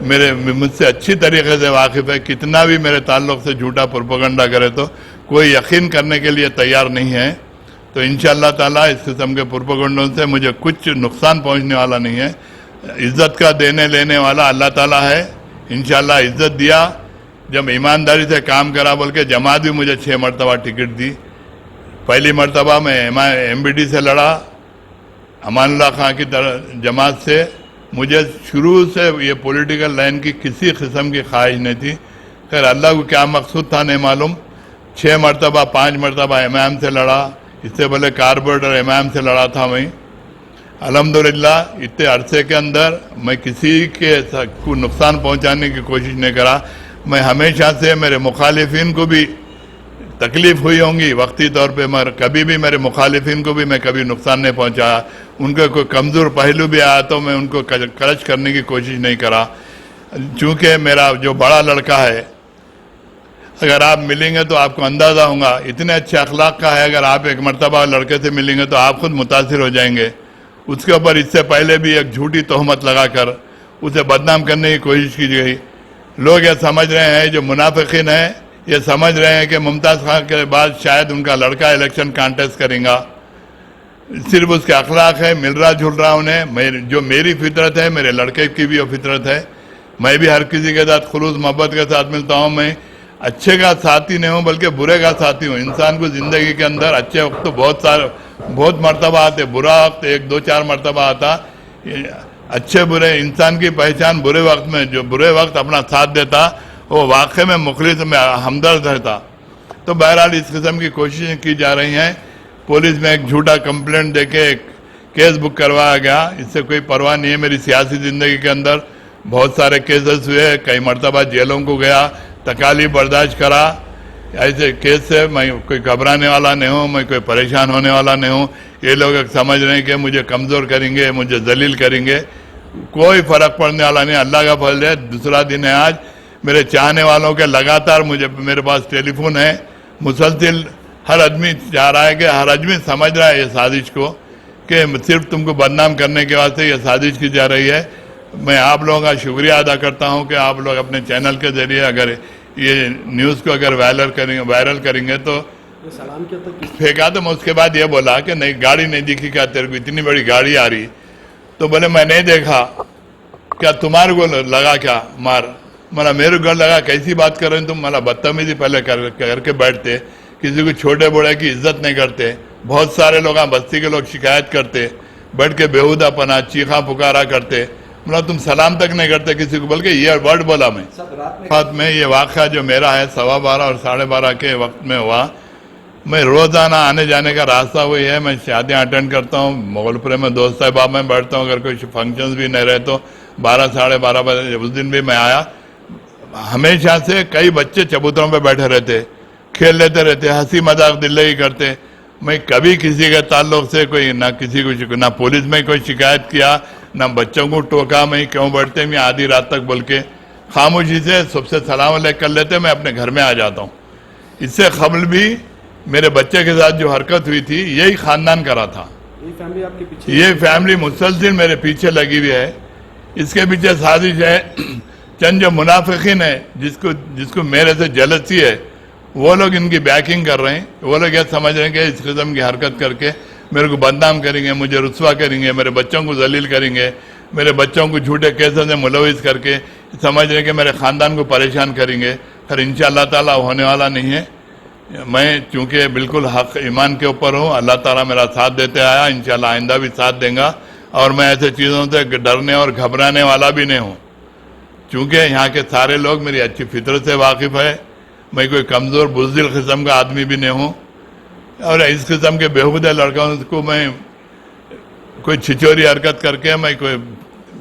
مجھ سے اچھی طریقے سے واقف ہے. کتنا بھی میرے تعلق سے جھوٹا پروپیگنڈا کرے تو کوئی یقین کرنے کے لیے تیار نہیں ہے. تو انشاءاللہ تعالیٰ اس قسم کے پروپیگنڈوں سے مجھے کچھ نقصان پہنچنے والا نہیں ہے. عزت کا دینے لینے والا اللہ تعالیٰ ہے. انشاءاللہ عزت دیا. جب ایمانداری سے کام کرا بول کے جماعت بھی مجھے 6 مرتبہ ٹکٹ دی. پہلی مرتبہ میں MBD سے لڑا, امان اللہ خان کی جماعت سے. مجھے شروع سے یہ پولیٹیکل لائن کی کسی قسم کی خواہش نہیں تھی. خیر اللہ کو کیا مقصود تھا نہیں معلوم. 6 مرتبہ 5 مرتبہ امام سے لڑا. اس سے پہلے کارپوریٹر امام سے لڑا تھا میں. الحمدللہ اتنے عرصے کے اندر میں کسی کے کو نقصان پہنچانے کی کوشش نہیں کرا. میں ہمیشہ سے میرے مخالفین کو بھی تکلیف ہوئی ہوں گی وقتی طور پہ, مگر کبھی بھی میرے مخالفین کو بھی میں کبھی نقصان نہیں پہنچایا. ان کا کوئی کمزور پہلو بھی آیا تو میں ان کو کرچ کرنے کی کوشش نہیں کرا. چونکہ میرا جو بڑا لڑکا ہے, اگر آپ ملیں گے تو آپ کو اندازہ ہوگا اتنے اچھے اخلاق کا ہے. اگر آپ ایک مرتبہ لڑکے سے ملیں گے تو آپ خود متاثر ہو جائیں گے. اس کے اوپر اس سے پہلے بھی ایک جھوٹی تہمت لگا کر اسے بدنام کرنے کی کوشش کی گئی. لوگ یہ سمجھ رہے ہیں, جو منافقین ہیں یہ سمجھ رہے ہیں کہ ممتاز خان کے بعد شاید ان کا لڑکا الیکشن کانٹیسٹ کریں گا. صرف اس کے اخلاق ہے, مل رہا جھل رہا انہیں. جو میری فطرت ہے میرے لڑکے کی بھی وہ فطرت ہے. میں بھی ہر کسی کے ساتھ خلوص محبت کے ساتھ ملتا ہوں. میں اچھے کا ساتھی نہیں ہوں بلکہ برے کا ساتھی ہوں. انسان کو زندگی کے اندر اچھے وقت تو بہت مرتبہ آتے, برا وقت 1-2-4 مرتبہ آتا. اچھے برے انسان کی پہچان برے وقت میں, جو برے وقت اپنا ساتھ دیتا وہ واقعے میں مخلص میں ہمدرد رہتا. تو بہرحال اس قسم کی کوششیں کی جا رہی ہیں. پولیس میں ایک جھوٹا کمپلینٹ دے کے ایک کیس بک کروایا گیا. اس سے کوئی پرواہ نہیں ہے. میری سیاسی زندگی کے اندر بہت سارے کیسز ہوئے, کئی مرتبہ جیلوں کو گیا, تکالیف برداشت کرا. ایسے کیس سے میں کوئی گھبرانے والا نہیں ہوں, میں کوئی پریشان ہونے والا نہیں ہوں. یہ لوگ سمجھ رہے ہیں کہ مجھے کمزور کریں گے, مجھے ذلیل کریں گے. کوئی فرق پڑنے والا نہیں. اللہ کا فضل ہے. دوسرا دن ہے آج. میرے چاہنے والوں کے لگاتار میرے پاس ٹیلی فون ہے. مسلسل ہر آدمی چاہ رہا ہے کہ ہر آدمی سمجھ رہا ہے یہ سازش کو, کہ صرف تم کو بدنام کرنے کے واسطے یہ سازش کی جا رہی ہے. میں آپ لوگوں کا شکریہ ادا کرتا ہوں کہ آپ لوگ اپنے چینل کے ذریعے اگر یہ نیوز کو اگر وائرل کریں گے تو پھینکا. تو میں اس کے بعد یہ بولا کہ نہیں گاڑی نہیں دکھی کیا تیرے کو, اتنی بڑی گاڑی آ رہی. تو بولے میں نہیں دیکھا. کیا تمہارے کو لگا کیا مار؟ مطلب میرے گھر لگا. کیسی بات کر رہے ہیں تم؟ مطلب بدتمیزی پہلے کر کے بیٹھتے, کسی کو چھوٹے بڑے کی عزت نہیں کرتے. بہت سارے لوگ بستی کے لوگ شکایت کرتے, بیٹھ کے بےہودہ پنا چیخا پکارا کرتے. مطلب تم سلام تک نہیں کرتے کسی کو, بلکہ یہ ورڈ بولا میں. رات میں یہ واقعہ جو میرا ہے 12:15 اور 12:30 کے وقت میں ہوا. میں روزانہ آنے جانے کا راستہ وہی ہے. میں شادیاں اٹینڈ کرتا ہوں, مغل پورے میں دوست صاحباب میں بیٹھتا ہوں. اگر کوئی فنکشنز بھی نہیں رہے تو 12-12:30 بجے. اس دن بھی میں آیا. ہمیشہ سے کئی بچے چبوتروں پہ بیٹھے رہتے, کھیل لیتے رہتے, ہنسی مذاق دل لگی کرتے. میں کبھی کسی کے تعلق سے کوئی نہ کسی کو نہ پولیس میں کوئی شکایت کیا, نہ بچوں کو ٹوکا. میں کیوں بیٹھتے میں آدھی رات تک بول کے خاموشی سے سب سے سلام علیکم کر لیتے, میں اپنے گھر میں آ جاتا ہوں. اس سے قبل بھی میرے بچے کے ساتھ جو حرکت ہوئی تھی یہی خاندان کرا تھا. یہ فیملی مسلسل میرے پیچھے لگی ہوئی ہے. اس کے پیچھے سازش ہے. چند جو منافقین ہیں جس کو میرے سے جلسی ہے, وہ لوگ ان کی بیکنگ کر رہے ہیں. وہ لوگ یہ سمجھ رہے ہیں کہ اس قسم کی حرکت کر کے میرے کو بدنام کریں گے, مجھے رسوا کریں گے, میرے بچوں کو ذلیل کریں گے, میرے بچوں کو جھوٹے کیسوں سے ملوث کر کے سمجھ رہے ہیں کہ میرے خاندان کو پریشان کریں گے. پھر انشاءاللہ تعالیٰ ہونے والا نہیں ہے. میں چونکہ بالکل حق ایمان کے اوپر ہوں, اللہ تعالیٰ میرا ساتھ دیتے آیا, انشاءاللہ آئندہ بھی ساتھ دیں گا. اور میں ایسے چیزوں سے ڈرنے اور گھبرانے والا بھی نہیں ہوں, چونکہ یہاں کے سارے لوگ میری اچھی فطرت سے واقف ہے. میں کوئی کمزور بزدل قسم کا آدمی بھی نہیں ہوں. اور اس قسم کے بےہودہ لڑکوں کو میں کوئی چھچوری حرکت کر کے میں کوئی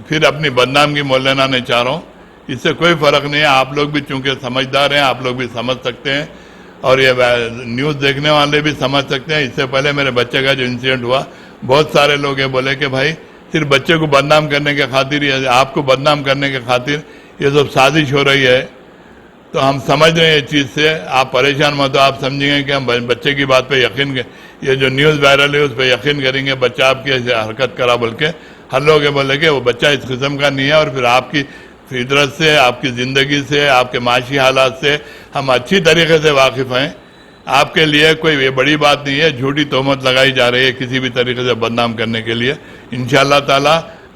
پھر اپنی بدنامگی مول لینا نہیں چاہ رہا ہوں. اس سے کوئی فرق نہیں ہے. آپ لوگ بھی چونکہ سمجھدار ہیں, آپ لوگ بھی سمجھ سکتے ہیں, اور یہ نیوز دیکھنے والے بھی سمجھ سکتے ہیں. اس سے پہلے میرے بچے کا جو انسیڈنٹ ہوا, بہت سارے لوگ یہ بولے کہ بھائی صرف بچے کو بدنام کرنے کے خاطر یا آپ کو بدنام کرنے کے خاطر یہ سب سازش ہو رہی ہے. تو ہم سمجھ رہے ہیں اس چیز سے, آپ پریشان مت ہو. آپ سمجھیں گے کہ ہم بچے کی بات پہ یقین, یہ جو نیوز وائرل ہے اس پہ یقین کریں گے. بچہ آپ کی ایسے حرکت کرا بول کے ہر لوگ یہ بولے کہ وہ بچہ اس قسم کا نہیں ہے, اور پھر آپ کی فطرت سے، آپ کی زندگی سے، آپ کے معاشی حالات سے ہم اچھی طریقے سے واقف ہیں. آپ کے لیے کوئی یہ بڑی بات نہیں ہے. جھوٹی تہمت لگائی جا رہی ہے کسی بھی طریقے سے بدنام کرنے کے لیے. انشاءاللہ تعالی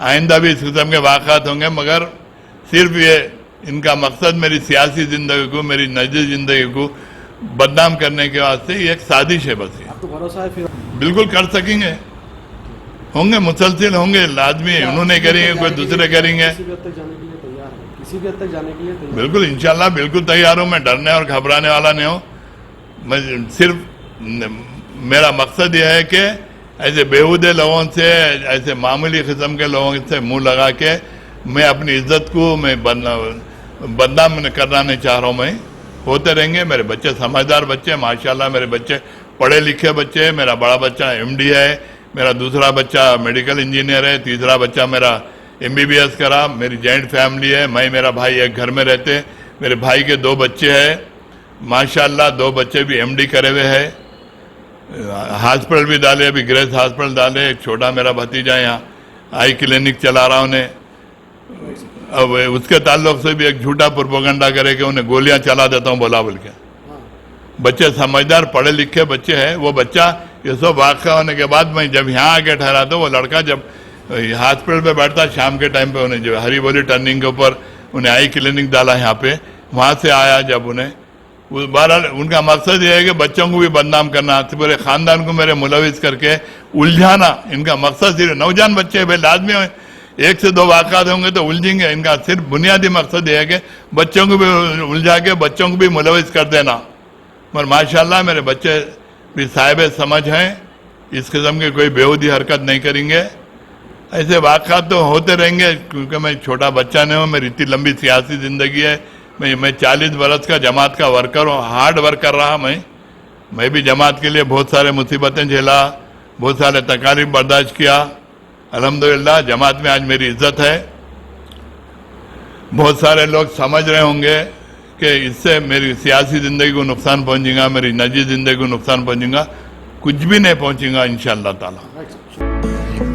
آئندہ بھی اس قسم کے واقعات ہوں گے، مگر صرف یہ ان کا مقصد میری سیاسی زندگی کو، میری نجی زندگی کو بدنام کرنے کے واسطے یہ ایک سازش ہے. بس یہ بھروسہ ہے پھر بالکل کر سکیں گے، ہوں گے، مسلسل ہوں گے، لازمی انہوں نے کریں گے، کوئی دوسرے کریں گے. کسی بھی حد تک جانے کے لیے تیار ہے، کسی بھی حد تک جانے کے لیے تیار. بالکل انشاءاللہ بالکل تیار ہوں. میں ڈرنے اور گھبرانے والا نہیں ہوں. میں صرف میرا مقصد یہ ہے کہ ایسے بیہودے لوگوں سے، ایسے معمولی قسم کے لوگوں سے منہ لگا کے میں اپنی عزت کو میں بدنام کرنا نہیں چاہ رہا ہوں. میں ہوتے رہیں گے. میرے بچے سمجھدار بچے، ماشاءاللہ میرے بچے پڑھے لکھے بچے. میرا بڑا بچہ MD ہے، میرا دوسرا بچہ میڈیکل انجینئر ہے، تیسرا بچہ میرا MBBS کرا. میری جوائنٹ فیملی ہے. میں میرا بھائی ایک گھر میں رہتے. میرے بھائی کے 2 بچے ہیں ماشاءاللہ، 2 بچے بھی MD کرے ہوئے ہیں. ہاسپٹل بھی ڈالے، ابھی گریس ہاسپٹل ڈالے. ایک چھوٹا میرا بھتیجا یہاں آئی کلینک چلا رہا انہیں. اب اس کے تعلق سے بھی ایک جھوٹا پروپیگنڈا کرے کہ انہیں گولیاں چلا دیتا ہوں بولا بول کے. بچے سمجھدار پڑھے لکھے بچے ہیں. وہ بچہ یہ سب واقعہ ہونے کے بعد میں جب یہاں آ کے ٹھہرا تو وہ لڑکا جب ہاسپٹل پہ بیٹھتا شام کے ٹائم پہ، انہیں جو ہری بولی ٹرننگ کے اوپر انہیں آئی کلینک ڈالا یہاں پہ، وہاں سے آیا جب انہیں بہرحال ان کا مقصد یہ ہے کہ بچوں کو بھی بدنام کرنا، پورے خاندان کو میرے ملوث کر کے الجھانا. ان کا مقصد صرف نوجوان بچے بھائی لازمی 1 سے 2 واقعات ہوں گے تو الجھیں گے. ان کا صرف بنیادی مقصد یہ ہے کہ بچوں کو بھی الجھا کے بچوں کو بھی ملوث کر دینا. مگر ماشاءاللہ میرے بچے بھی صاحب سمجھ ہیں، اس قسم کی کوئی بیہودی حرکت نہیں کریں گے. ایسے واقعات تو ہوتے رہیں گے کیونکہ میں چھوٹا بچہ نہیں ہوں. میری اتنی لمبی سیاسی زندگی ہے. میں 40 برس کا جماعت کا ورکر ہوں، ہارڈ ورک کر رہا. میں بھی جماعت کے لیے بہت سارے مصیبتیں جھیلا، بہت سارے تکالیف برداشت کیا. الحمدللہ جماعت میں آج میری عزت ہے. بہت سارے لوگ سمجھ رہے ہوں گے کہ اس سے میری سیاسی زندگی کو نقصان پہنچے گا، میری نجی زندگی کو نقصان پہنچے گا. کچھ بھی نہیں پہنچے گا انشاءاللہ تعالی.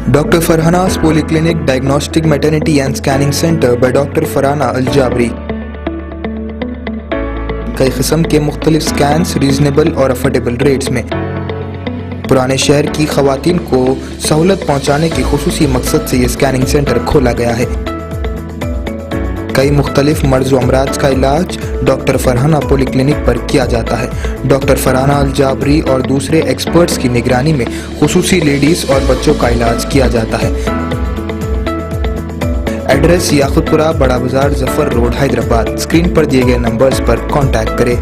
Dr. Farhana's Polyclinic Diagnostic Maternity and Scanning Center by Dr. Farhana Al-Jabri. کئی قسم کے مختلف سکینز ریزنیبل اور افورڈیبل ریٹس میں. پرانے شہر کی خواتین کو سہولت پہنچانے کے خصوصی مقصد سے یہ سکیننگ سینٹر کھولا گیا ہے. کئی مختلف مرض و امراض کا علاج ڈاکٹر فرحانہ پولی کلینک پر کیا جاتا ہے. ڈاکٹر فرحانہ الجابری اور دوسرے ایکسپرٹس کی نگرانی میں خصوصی لیڈیز اور بچوں کا علاج کیا جاتا ہے. ایڈریس یاقوت پورہ، بڑا بازار، ظفر روڈ، حیدرآباد. اسکرین پر دیے گئے نمبرز پر کانٹیکٹ کریں.